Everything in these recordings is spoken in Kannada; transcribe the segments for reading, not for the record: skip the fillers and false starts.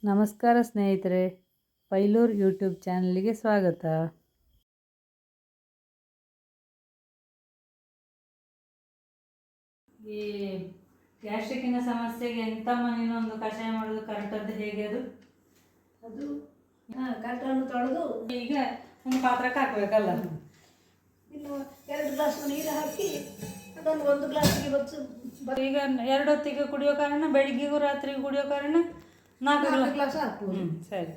ನಮಸ್ಕಾರ ಸ್ನೇಹಿತರೆ, ಪೈಲೂರ್ ಯೂಟ್ಯೂಬ್ ಚಾನಲ್ಗೆ ಸ್ವಾಗತ. ಈ ಗ್ಯಾಸ್ಟ್ರಿಕ್ಕಿನ ಸಮಸ್ಯೆಗೆ ಎಂತಮ್ಮ ನೀನೊಂದು ಕಷಾಯ ಮಾಡೋದು ಕರೆಕ್ಟದ್ದು ಹೇಗೆ ಅದು ಕರೆಕ್ಟನ್ನು ತೊಳೆದು ಈಗ ಒಂದು ಪಾತ್ರಕ್ಕೆ ಹಾಕಬೇಕಲ್ಲ. ಇನ್ನು 2 ಗ್ಲಾಸ್ ನೀರು ಹಾಕಿ ಅದನ್ನು 1 ಗ್ಲಾಸಿಗೆ ಈಗ 2 ಹೊತ್ತಿಗೆ ಕುಡಿಯೋ ಕಾರಣ, ಬೆಳಿಗ್ಗೆಗೂ ರಾತ್ರಿಗೂ ಕುಡಿಯೋ ಕಾರಣ 4 ಗ್ಲಾಸ್ ಹಾಕ್ಬೋದು. ಸರಿ.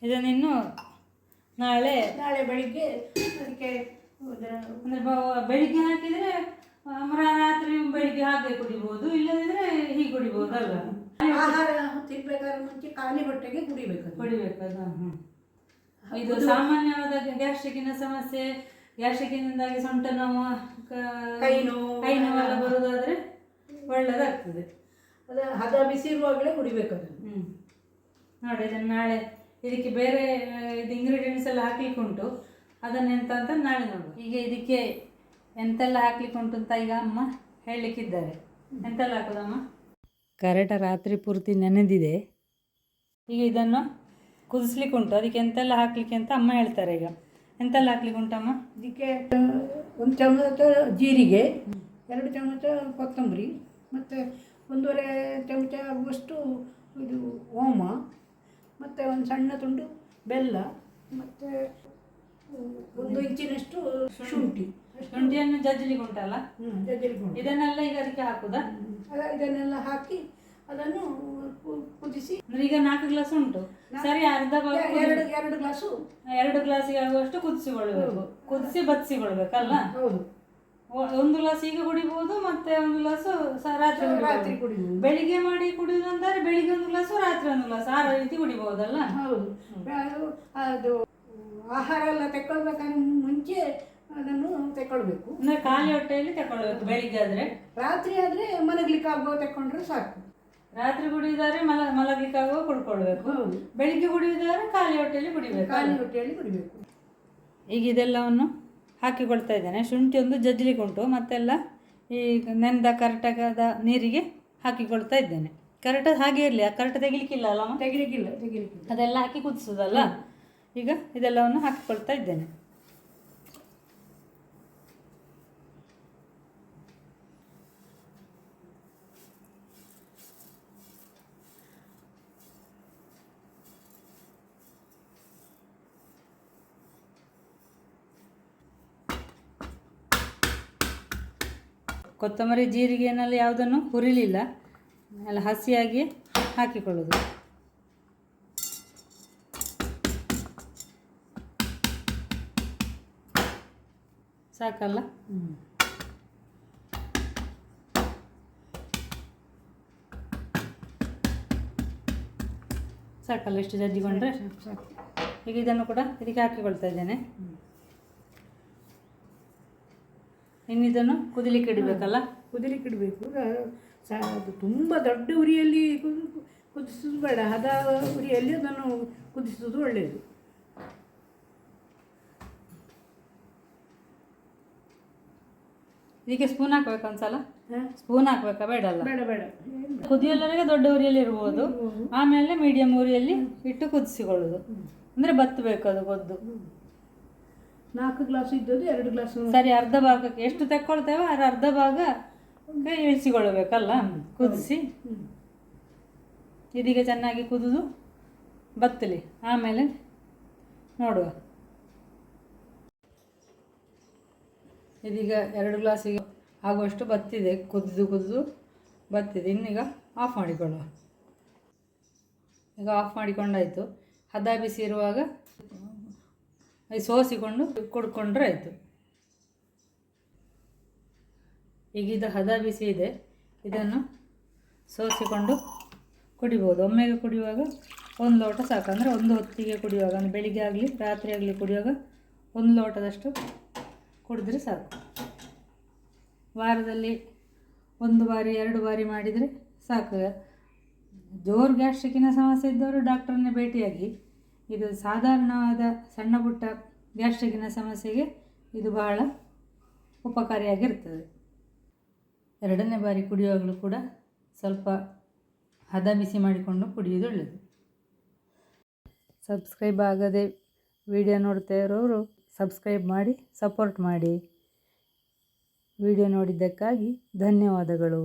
ಇದನ್ನಿನ್ನು ನಾಳೆ ಬೆಳಿಗ್ಗೆ ಅದಕ್ಕೆ ಅಂದರೆ ಬೆಳಿಗ್ಗೆ ಹಾಕಿದರೆ ರಾತ್ರಿ ಬೆಳಿಗ್ಗೆ ಹಾಗೆ ಕುಡಿಬೋದು, ಇಲ್ಲದಿದ್ರೆ ಹೀಗೆ ಕುಡಿಬೋದಲ್ಲ. ಆಹಾರ ತಿನ್ಬೇಕಾದ್ರೆ ಮುಂಚೆ ಖಾಲಿ ಹೊಟ್ಟೆಗೆ ಕುಡಿಬೇಕಲ್ಲ. ಇದು ಸಾಮಾನ್ಯವಾದ ಗ್ಯಾಸ್ಟ್ರಿಕ್ಕಿನ ಸಮಸ್ಯೆ, ಗ್ಯಾಸ್ಟ್ರಿಕ್ಕಿನಿಂದಾಗಿ ಸೊಂಟ ನೋವು, ಕೈ ನೋವೆಲ್ಲ ಬರುವುದಾದ್ರೆ ಒಳ್ಳೆಯದಾಗ್ತದೆ. ಹದ ಬಿಸಿ ಇರುವಾಗಲೇ ಕುಡಿಬೇಕು ಅದು. ನೋಡಿ, ಇದನ್ನು ನಾಳೆ ಇದಕ್ಕೆ ಬೇರೆ ಇದು ಇಂಗ್ರೀಡಿಯೆಂಟ್ಸ್ ಎಲ್ಲ ಹಾಕ್ಲಿಕ್ಕೆ ಉಂಟು, ಅದನ್ನೆಂತ ಅಂತ ನಾಳೆ ನೋಡುವ. ಈಗ ಇದಕ್ಕೆ ಎಂತೆಲ್ಲ ಹಾಕ್ಲಿಕ್ಕೆ ಉಂಟು ಅಂತ ಈಗ ಅಮ್ಮ ಹೇಳಲಿಕ್ಕಿದ್ದಾರೆ. ಎಂತೆಲ್ಲ ಹಾಕೋದಮ್ಮ? ಕರೆಟ ರಾತ್ರಿ ಪೂರ್ತಿ ನೆನೆದಿದೆ. ಈಗ ಇದನ್ನು ಕುದಿಸ್ಲಿಕ್ಕೆ ಉಂಟು, ಅದಕ್ಕೆ ಎಂತೆಲ್ಲ ಹಾಕ್ಲಿಕ್ಕೆ ಅಂತ ಅಮ್ಮ ಹೇಳ್ತಾರೆ. ಈಗ ಎಂತೆಲ್ಲ ಹಾಕ್ಲಿಕ್ಕೆ ಉಂಟಮ್ಮ? ಇದಕ್ಕೆ 1 ಚಮಚ ಜೀರಿಗೆ, 2 ಚಮಚ ಕೊತ್ತಂಬರಿ, ಮತ್ತು 1.5 ಚಮಚ ಆಗುವಷ್ಟು ಇದು ಓಮ, ಮತ್ತು ಒಂದು ಸಣ್ಣ ತುಂಡು ಬೆಲ್ಲ, ಮತ್ತು 1 ಇಂಚಿನಷ್ಟು ಶುಂಠಿಯನ್ನು ಜಜ್ಜಲಿಕ್ಕೆ ಉಂಟಲ್ಲ, ಜಜ್ಜಲಿಕ್ಕೆ. ಇದನ್ನೆಲ್ಲ ಈಗ ಅದಕ್ಕೆ ಹಾಕುದಾ? ಇದನ್ನೆಲ್ಲ ಹಾಕಿ ಅದನ್ನು ಕುದಿಸಿ. ಈಗ 4 ಗ್ಲಾಸ್ ಉಂಟು, ಸರಿ, ಅರ್ಧ ಭಾಗ 2 ಗ್ಲಾಸು 2 ಗ್ಲಾಸಿಗೆ ಆಗುವಷ್ಟು ಕುದಿಸಿಕೊಳ್ಬೇಕು. ಕುದಿಸಿ ಬದಿಸಿಕೊಳ್ಬೇಕಲ್ಲ. ಹೌದು. 1 ಗ್ಲಾಸ್ ಈಗ ಕುಡಿಬಹುದು, ಮತ್ತೆ 1 ಗ್ಲಾಸ್ ರಾತ್ರಿ ಕುಡಿಬಹುದು. ಬೆಳಿಗ್ಗೆ ಮಾಡಿ ಕುಡಿಯುವುದು ಅಂದರೆ ಬೆಳಿಗ್ಗೆ 1 ಗ್ಲಾಸ್, ರಾತ್ರಿ 1 ಗ್ಲಾಸ್, ಆ ರೀತಿ ಕುಡಿಬಹುದಲ್ಲ. ಹೌದು. ಅದು ಆಹಾರ ಎಲ್ಲ ತಗೊಳ್ಬೇಕಾದ್ರೆ ಮುಂಚೆ ಅದನ್ನು ತಗೊಳ್ಬೇಕು. ಅಂದ್ರೆ ಖಾಲಿ ಹೊಟ್ಟೆಯಲ್ಲಿ ತಗೊಳ್ಬೇಕು. ಬೆಳಿಗ್ಗೆ ಆದ್ರೆ, ರಾತ್ರಿ ಆದ್ರೆ ಮಲಗ್ಲಿಕ್ಕೆ ಆಗುವ ತಕೊಂಡ್ರೆ ಸಾಕು. ರಾತ್ರಿ ಕುಡಿಯುವುದಾದ್ರೆ ಮಲಗ್ಲಿಕ್ಕೆ ಆಗುವ ಕುಡ್ಕೊಳ್ಬೇಕು. ಬೆಳಿಗ್ಗೆ ಕುಡಿಯುವುದಾದ್ರೆ ಖಾಲಿ ಹೊಟ್ಟೆಯಲ್ಲಿ ಕುಡಿಬೇಕು. ಈಗ ಇದೆಲ್ಲವನ್ನು ಹಾಕಿಕೊಳ್ತಾ ಇದ್ದೇನೆ. ಶುಂಠಿ ಒಂದು ಜಜ್ಜಲಿಕ್ಕೆ ಉಂಟು, ಮತ್ತೆಲ್ಲ ಈ ನೆನೆದ ಕರೆಕ್ಟಾದ ನೀರಿಗೆ ಹಾಕಿಕೊಳ್ತಾ ಇದ್ದೇನೆ. ಕರೆಕ್ಟಾಗಿ ಹಾಗೆ ಇರಲಿ, ಕರೆಕ್ಟ್ ತೆಗಿಲಿಕ್ಕಿಲ್ಲ ಅಲ್ಲಮ್ಮ? ತೆಗಿಲಿಕ್ಕಿಲ್ಲ. ಅದೆಲ್ಲ ಹಾಕಿ ಕುದಿಸೋದಲ್ಲ. ಈಗ ಇದೆಲ್ಲವನ್ನು ಹಾಕಿಕೊಳ್ತಾ ಇದ್ದೇನೆ. ಕೊತ್ತಂಬರಿ ಜೀರಿಗೆನಲ್ಲಿ ಯಾವುದನ್ನು ಹುರಿಲಿಲ್ಲ, ಎಲ್ಲ ಹಸಿಯಾಗಿ ಹಾಕಿಕೊಳ್ಳೋದು. ಸಾಕಲ್ಲ? ಸಾಕಲ್ಲ? ಎಷ್ಟು ಜಜ್ಜಿಕೊಂಡ್ರೆ ಸಾಕು. ಈಗ ಇದನ್ನು ಕೂಡ ಇದಕ್ಕೆ ಹಾಕಿಕೊಳ್ತಾ ಇದ್ದೇನೆ. ಇನ್ನಿದನ್ನು ಕುದಿಲಿಕ್ಕೆ ಇಡಬೇಕಲ್ಲ? ಕುದಿಲಿಕ್ಕೆ ಇಡಬೇಕು. ಅದು ತುಂಬ ದೊಡ್ಡ ಉರಿಯಲ್ಲಿ ಕುದಿಸೋದು ಬೇಡ, ಹದ ಉರಿಯಲ್ಲಿ ಅದನ್ನು ಕುದಿಸೋದು ಒಳ್ಳೆಯದು. ಇದಕ್ಕೆ ಸ್ಪೂನ್ ಹಾಕ್ಬೇಕು ಒಂದ್ಸಲ? ಸ್ಪೂನ್ ಹಾಕ್ಬೇಕಾ? ಬೇಡಲ್ಲ? ಬೇಡ. ಕುದಿಯಲ್ಲವರೆಗೆ ದೊಡ್ಡ ಉರಿಯಲ್ಲಿ ಇರ್ಬೋದು, ಆಮೇಲೆ ಮೀಡಿಯಂ ಉರಿಯಲ್ಲಿ ಇಟ್ಟು ಕುದಿಸಿಕೊಳ್ಳೋದು. ಅಂದರೆ ಬತ್ತಬೇಕು ಅದು ಗೊದ್ದು. 4 ಗ್ಲಾಸ್ ಇದ್ದದ್ದು 2 ಗ್ಲಾಸ್. ಸರಿ, ಅರ್ಧ ಭಾಗಕ್ಕೆ ಎಷ್ಟು ತೆಕ್ಕೊಳ್ತೇವೆ ಅರ್ಧ ಭಾಗ ಇಳಿಸಿಕೊಳ್ಬೇಕಲ್ಲ ಕುದಿಸಿ. ಇದೀಗ ಚೆನ್ನಾಗಿ ಕುದಿದು ಬತ್ತಲಿ, ಆಮೇಲೆ ನೋಡುವ. ಇದೀಗ 2 ಗ್ಲಾಸಿಗೆ ಆಗುವಷ್ಟು ಬತ್ತಿದೆ, ಕುದಿದು ಬತ್ತಿದೆ. ಇನ್ನೀಗ ಆಫ್ ಮಾಡಿಕೊಳ್ಳುವ. ಈಗ ಆಫ್ ಮಾಡಿಕೊಂಡಾಯಿತು. ಹದ ಬಿಸಿ ಇರುವಾಗ ಸೋಸಿಕೊಂಡು ಕುಡ್ಕೊಂಡ್ರೆ ಆಯಿತು. ಈಗ ಇದು ಹದ ಬಿಸಿ ಇದೆ, ಇದನ್ನು ಸೋಸಿಕೊಂಡು ಕುಡಿಬೋದು. ಒಮ್ಮೆಗೆ ಕುಡಿಯುವಾಗ 1 ಲೋಟ ಸಾಕು. ಅಂದರೆ 1 ಹೊತ್ತಿಗೆ ಕುಡಿಯುವಾಗ, ಅಂದರೆ ಬೆಳಿಗ್ಗೆ ಆಗಲಿ ರಾತ್ರಿ ಆಗಲಿ ಕುಡಿಯುವಾಗ 1 ಲೋಟದಷ್ಟು ಕುಡಿದ್ರೆ ಸಾಕು. ವಾರದಲ್ಲಿ 1 ಬಾರಿ 2 ಬಾರಿ ಮಾಡಿದರೆ ಸಾಕು. ಜೋರು ಗ್ಯಾಸ್ಟ್ರಿಕ್ಕಿನ ಸಮಸ್ಯೆ ಇದ್ದವರು ಡಾಕ್ಟ್ರನ್ನೇ ಭೇಟಿಯಾಗಿ. ಇದು ಸಾಧಾರಣವಾದ ಸಣ್ಣ ಪುಟ್ಟ ಗ್ಯಾಸ್ಟ್ರಿಕ್ಕಿನ ಸಮಸ್ಯೆಗೆ ಇದು ಬಹಳ ಉಪಕಾರಿಯಾಗಿರ್ತದೆ. 2ನೇ ಬಾರಿ ಕುಡಿಯುವಾಗಲೂ ಕೂಡ ಸ್ವಲ್ಪ ಹದ ಬಿಸಿ ಮಾಡಿಕೊಂಡು ಕುಡಿಯೋದು ಒಳ್ಳೆಯದು. ಸಬ್ಸ್ಕ್ರೈಬ್ ಆಗದೆ ವಿಡಿಯೋ ನೋಡ್ತಾ ಇರೋರು ಸಬ್ಸ್ಕ್ರೈಬ್ ಮಾಡಿ ಸಪೋರ್ಟ್ ಮಾಡಿ. ವಿಡಿಯೋ ನೋಡಿದ್ದಕ್ಕಾಗಿ ಧನ್ಯವಾದಗಳು.